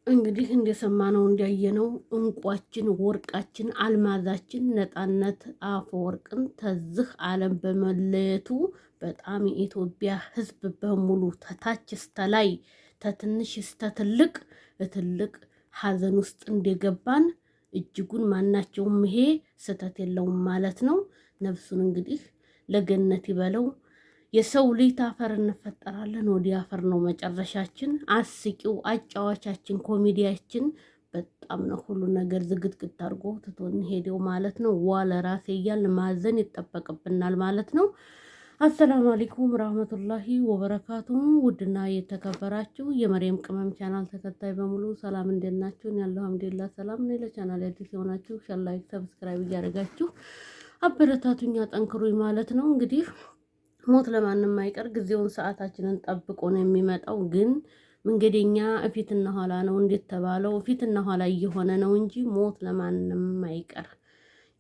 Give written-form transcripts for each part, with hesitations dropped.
እንግዲህ እንደሰማነው እንዳየነው እንቋችን፣ ወርቃችን፣ አልማዛችን ነፃነት አፈወርቅን ተዝህ ዓለም በመለየቱ በጣም የኢትዮጵያ ሕዝብ በሙሉ ተታች እስተ ላይ ተትንሽ እስተ ትልቅ ትልቅ ሀዘን ውስጥ እንደገባን እጅጉን ማናቸውም ይሄ ስህተት የለውም ማለት ነው። ነፍሱን እንግዲህ ለገነት ይበለው። የሰው ልጅ ታፈር እንፈጠራለን፣ ወዲ አፈር ነው መጨረሻችን። አስቂው አጫዋቻችን ኮሜዲያችን በጣም ነው ሁሉ ነገር ዝግትግት አድርጎ ትቶን ሄደው ማለት ነው። ዋለ ራሴ እያልን ማዘን ይጠበቅብናል ማለት ነው። አሰላሙ አለይኩም ረህመቱላሂ ወበረካቱ። ውድና የተከበራችሁ የመሪም ቅመም ቻናል ተከታይ በሙሉ ሰላም እንደናችሁ? ያለው አልሐምዱሊላህ ሰላም ነው። ለቻናል አዲስ የሆናችሁ ላይክ፣ ሰብስክራይብ እያደረጋችሁ አበረታቱኝ፣ አጠንክሩኝ ማለት ነው። እንግዲህ ሞት ለማንም አይቀር፣ ጊዜውን ሰዓታችንን ጠብቆ ነው የሚመጣው። ግን መንገደኛ ፊትና ኋላ ነው እንዴት ተባለው? ፊትና ኋላ እየሆነ ነው እንጂ ሞት ለማንም አይቀር።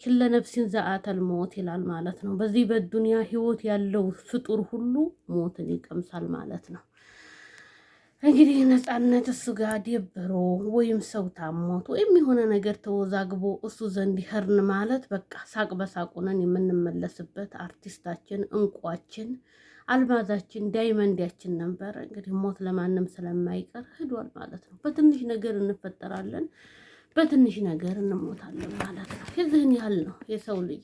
ኩለ ነፍሲን ዘአተል ሞት ይላል ማለት ነው። በዚህ በዱንያ ህይወት ያለው ፍጡር ሁሉ ሞትን ይቀምሳል ማለት ነው። እንግዲህ ነፃነት እሱ ጋር ደብሮ ወይም ሰው ታሞት ወይም የሆነ ነገር ተወዛግቦ እሱ ዘንድ ይሄርን ማለት በቃ ሳቅ በሳቅ ሆነን የምንመለስበት አርቲስታችን፣ እንቋችን፣ አልማዛችን፣ ዳይመንዳችን ነበር። እንግዲህ ሞት ለማንም ስለማይቀር ሄዷል ማለት ነው። በትንሽ ነገር እንፈጠራለን፣ በትንሽ ነገር እንሞታለን ማለት ነው። የዚህን ያህል ነው የሰው ልጅ።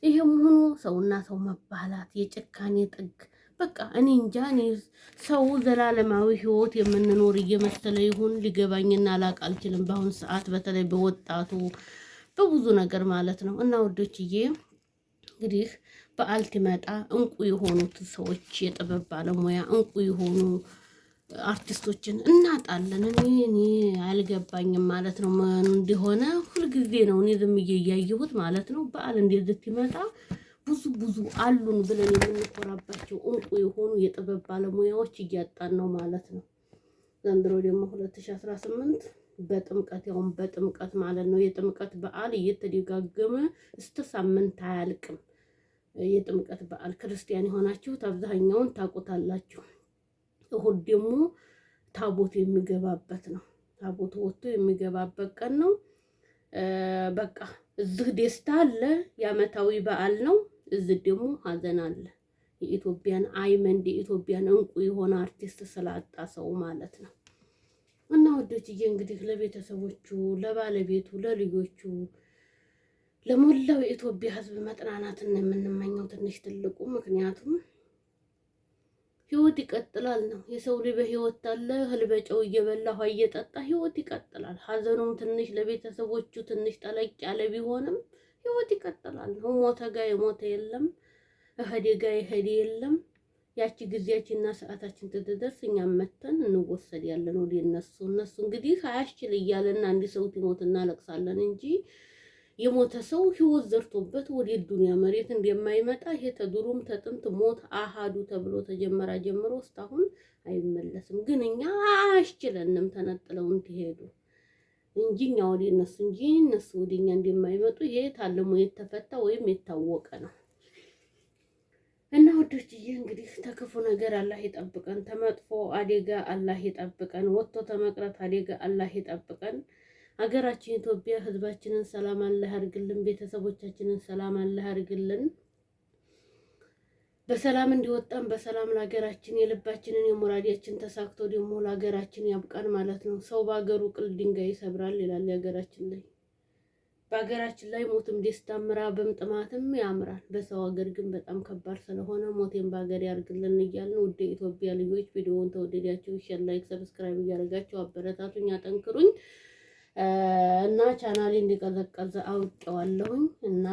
ይሄም ሆኖ ሰውና ሰው መባላት የጭካኔ ጥግ በቃ እኔ እንጃ። እኔ ሰው ዘላለማዊ ህይወት የምንኖር እየመሰለ ይሁን ሊገባኝና ላቅ አልችልም። በአሁን ሰዓት በተለይ በወጣቱ በብዙ ነገር ማለት ነው። እና ወዶችዬ እንግዲህ በዓል ሲመጣ እንቁ የሆኑት ሰዎች የጥበብ ባለሙያ እንቁ የሆኑ አርቲስቶችን እናጣለን። እኔ አልገባኝም ማለት ነው ምን እንደሆነ። ሁልጊዜ ነው እኔ ዝም እያየሁት ማለት ነው። በዓል እንደዚህ ሲመጣ ብዙ አሉን ብለን የምንኮራባቸው እንቁ የሆኑ የጥበብ ባለሙያዎች እያጣን ነው ማለት ነው። ዘንድሮ ደግሞ 2018 በጥምቀት ያውም በጥምቀት ማለት ነው። የጥምቀት በዓል እየተደጋገመ እስከ ሳምንት አያልቅም። የጥምቀት በዓል ክርስቲያን የሆናችሁት አብዛኛውን ታውቁታላችሁ። እሁድ ደግሞ ታቦት የሚገባበት ነው። ታቦት ወጥቶ የሚገባበት ቀን ነው። በቃ እዚህ ደስታ አለ፣ የዓመታዊ በዓል ነው። እዚህ ደግሞ ሀዘን አለ። የኢትዮጵያን አይመንድ የኢትዮጵያን እንቁ የሆነ አርቲስት ስላጣ ሰው ማለት ነው። እና ወዶችዬ እንግዲህ ለቤተሰቦቹ፣ ለባለቤቱ፣ ለልጆቹ፣ ለሞላው የኢትዮጵያ ሕዝብ መጥናናትን የምንመኘው ትንሽ ትልቁ። ምክንያቱም ህይወት ይቀጥላል ነው። የሰው ልጅ በህይወት አለ እህል በጨው እየበላ ውሃ እየጠጣ ህይወት ይቀጥላል። ሀዘኑም ትንሽ ለቤተሰቦቹ ትንሽ ጠለቅ ያለ ቢሆንም ህይወት ይቀጥላል ነው። ሞተ ጋ የሞተ የለም፣ እህዴ ጋ የሄደ የለም። ያቺ ጊዜያችንና ሰዓታችን ትደርስ እኛም መተን እንወሰድ ያለን ወደ እነሱ እንግዲህ አያስችል እያለና አንድ ሰው ሲሞት እናለቅሳለን እንጂ የሞተ ሰው ህይወት ዘርቶበት ወደ ዱንያ መሬት እንደማይመጣ ይሄ ተዱሩም ተጥንት ሞት አሃዱ ተብሎ ተጀመራ ጀምሮ እስካሁን አይመለስም። ግን እኛ አያስችለንም ተነጥለው እንዲሄዱ እንጂ እኛ ወደ እነሱ እንጂ እነሱ ወደኛ እንደማይመጡ ይሄ ታልሞ የተፈታ ወይም የታወቀ ነው። እና ወዶችዬ እንግዲህ ተክፉ ነገር አላህ ይጠብቀን፣ ተመጥፎ አደጋ አላህ ይጠብቀን፣ ወጥቶ ተመቅረት አደጋ አላህ ይጠብቀን። ሀገራችን ኢትዮጵያ ህዝባችንን ሰላም አላህ ያርግልን፣ ቤተሰቦቻችንን ሰላም አላህ ያርግልን። በሰላም እንዲወጣን በሰላም ለሀገራችን የልባችንን የሙራዲያችን ተሳክቶ ደግሞ ለሀገራችን ያብቃን ማለት ነው። ሰው በሀገሩ ቅል ድንጋይ ይሰብራል ይላል የሀገራችን ላይ። በሀገራችን ላይ ሞትም ደስታም ራብም ጥማትም ያምራል። በሰው ሀገር ግን በጣም ከባድ ስለሆነ ሞቴን በሀገር ያርግልን እያልን ውድ ኢትዮጵያ ልጆች ቪዲዮውን ተወደዳችሁ ሼር፣ ላይክ፣ ሰብስክራይብ እያደረጋችሁ አበረታቱኝ፣ አጠንክሩኝ እና ቻናሌ እንዲቀዘቀዘ አውቄዋለሁኝ እና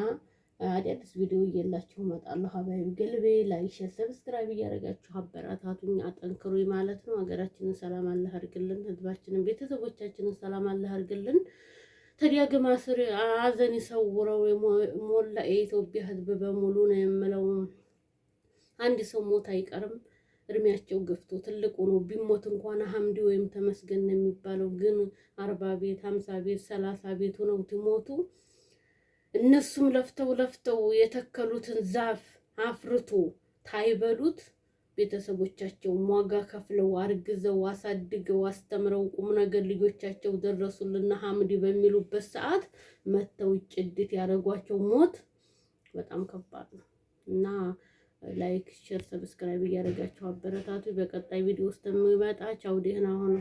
አዲስ ቪዲዮ እየላችሁ እመጣለሁ። ሀባይብ ገልቤ ላይክ፣ ሼር፣ ሰብስክራይብ እያደረጋችሁ አበረታቱኝ፣ አጠንክሩኝ ማለት ነው። ሀገራችንን ሰላም አላህ ያርግልን፣ ህዝባችንን ቤተሰቦቻችንን ሰላም አላህ ያርግልን። ተዲያግማ ስር አዘን ይሰውረው ሞላ የኢትዮጵያ ህዝብ በሙሉ ነው የምለው። አንድ ሰው ሞት አይቀርም። እድሜያቸው ገፍቶ ትልቁ ነው ቢሞት እንኳን ሐምዲ ወይም ተመስገን ነው የሚባለው። ግን 40 ቤት 50 ቤት 30 ቤት ሆነው ትሞቱ። እነሱም ለፍተው የተከሉትን ዛፍ አፍርቶ ታይበሉት ቤተሰቦቻቸው ዋጋ ከፍለው አርግዘው አሳድገው አስተምረው ቁም ነገር ልጆቻቸው ደረሱልና ሐምዲ በሚሉበት ሰዓት መተው ጭድት ያደረጓቸው ሞት በጣም ከባድ ነው እና ላይክ ሼር ሰብስክራይብ እያደረጋችሁ አበረታቱ። በቀጣይ ቪዲዮ ውስጥ የምመጣ ቻው፣ ደህና ሁኑ።